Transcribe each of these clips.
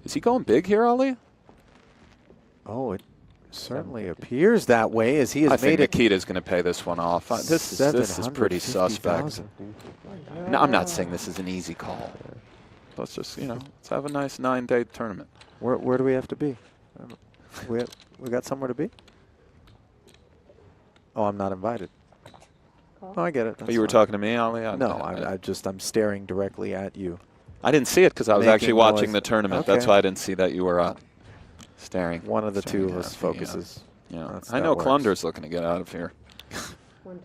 Is he going big here, Ali? Oh, it certainly appears that way as he has I made think it. Mikita's going to pay this one off. This is pretty suspect. No, I'm not saying this is an easy call. Let's just, you know, let's have a nice 9-day tournament. Where do we have to be? We got somewhere to be? Oh, I'm not invited. Oh, I get it. But you were talking to me, Ali? No, I'm staring directly at you. I didn't see it because I was actually watching the tournament. Okay. That's why I didn't see that you were staring. One of the two of us focuses. Yeah. I know Klunder's looking to get out of here.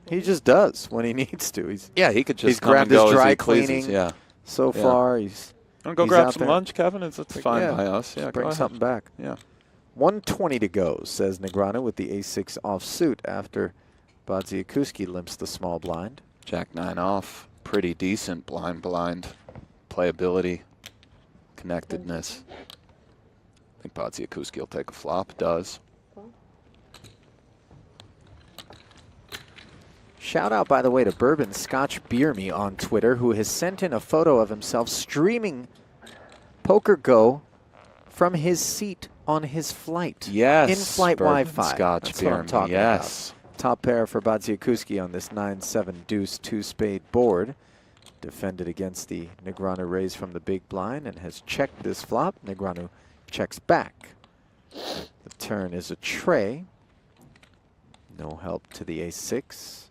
He just does when he needs to. He could just he's come grabbed and go his dry as he cleaning. pleases. So far, he's. Want to go grab some lunch, Kevin? It's fine by us. Yeah, bring something back. Yeah. 1:20 to go, says Negreanu with the ace-6 offsuit after Badziakouski limps the small blind. Jack-9 off. Pretty decent blind playability, connectedness. I think Badziakouski will take a flop. Does. Shout out, by the way, to Bourbon Scotch Beer Me on Twitter, who has sent in a photo of himself streaming Poker Go from his seat on his flight. Yes. In-flight Wi-Fi. Scotch That's Beer what I'm Me. talking Yes. about. Top pair for Badziakouski on this 9-7 deuce 2-spade board. Defended against the Negreanu raise from the big blind and has checked this flop. Negreanu checks back. The turn is a tray. No help to the ace-6.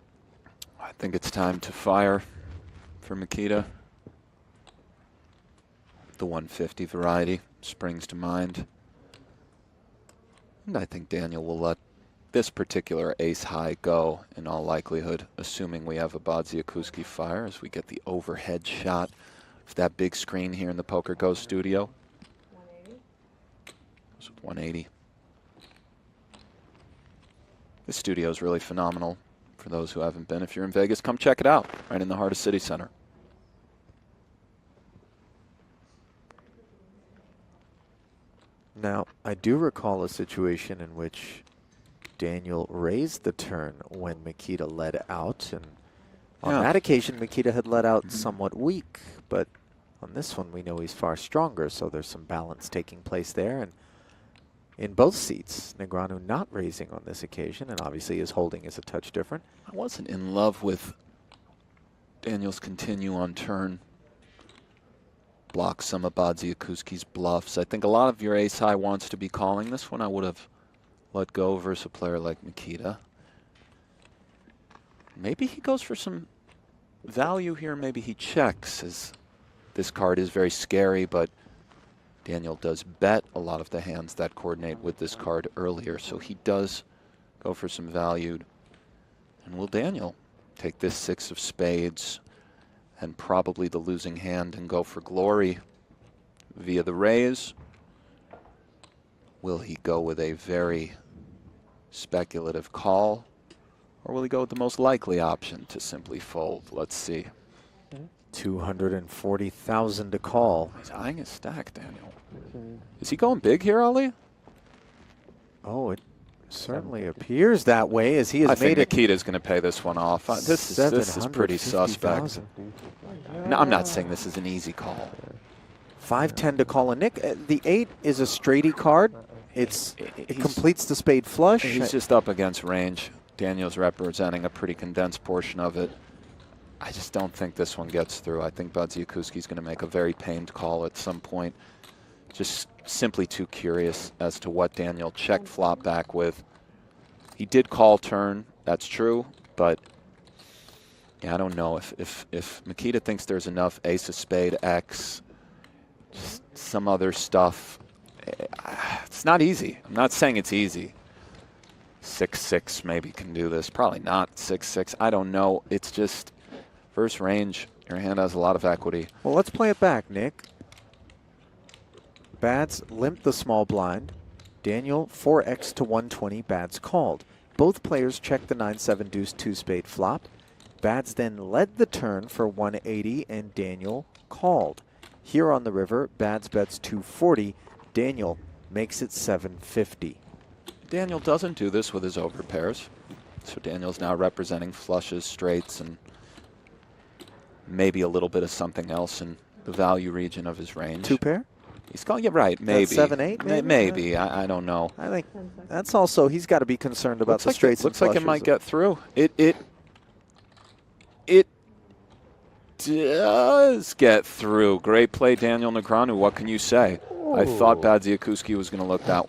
I think it's time to fire for Mikita. The 150 variety springs to mind. And I think Daniel will let this particular ace high go in all likelihood, assuming we have a Badziakouski fire as we get the overhead shot of that big screen here in the Poker Go studio. 180. This studio is really phenomenal. For those who haven't been, if you're in Vegas, come check it out, right in the heart of City Center. Now, I do recall a situation in which Daniel raised the turn when Mikita led out, and on that occasion, Mikita had led out somewhat weak, but on this one, we know he's far stronger, so there's some balance taking place there, and in both seats, Negreanu not raising on this occasion, and obviously his holding is a touch different. I wasn't in love with Daniel's continue on turn. Block some of Badziakouski's bluffs. I think a lot of your ace high wants to be calling. This one I would have let go versus a player like Mikita. Maybe he goes for some value here. Maybe he checks, as this card is very scary, but Daniel does bet a lot of the hands that coordinate with this card earlier, so he does go for some value. And will Daniel take this 6 of spades and probably the losing hand and go for glory via the raise? Will he go with a very speculative call, or will he go with the most likely option to simply fold? Let's see. 240,000 to call. He's eyeing his stack, Daniel. Is he going big here, Ali? Oh, it certainly appears that way as he has made it. I think Mikita's going to pay this one off. This is pretty suspect. No, I'm not saying this is an easy call. 5-10 to call. And Nick, the 8 is a straighty card. It completes the spade flush. He's just up against range. Daniel's representing a pretty condensed portion of it. I just don't think this one gets through. I think Badziakouski's going to make a very pained call at some point. Just simply too curious as to what Daniel checked flop back with. He did call turn, that's true, but yeah, I don't know if Mikita thinks there's enough ace of spade, X, just some other stuff. It's not easy. I'm not saying it's easy. 6-6 maybe can do this. Probably not 6-6. I don't know. It's just first range. Your hand has a lot of equity. Well, let's play it back, Nick. Bads limped the small blind. Daniel 4x to 120. Bads called. Both players checked the 9-7 deuce 2-spade flop. Bads then led the turn for 180 and Daniel called. Here on the river, Bads bets 240. Daniel makes it 750. Daniel doesn't do this with his overpairs. So Daniel's now representing flushes, straights, and maybe a little bit of something else in the value region of his range. 2 pair? He's calling you right. Maybe 7-8. Maybe. Maybe. I don't know. I think that's also he's got to be concerned about the straights. Looks like it might get through. It does get through. Great play, Daniel Negreanu. What can you say? I thought Badziakouski was going to look that one.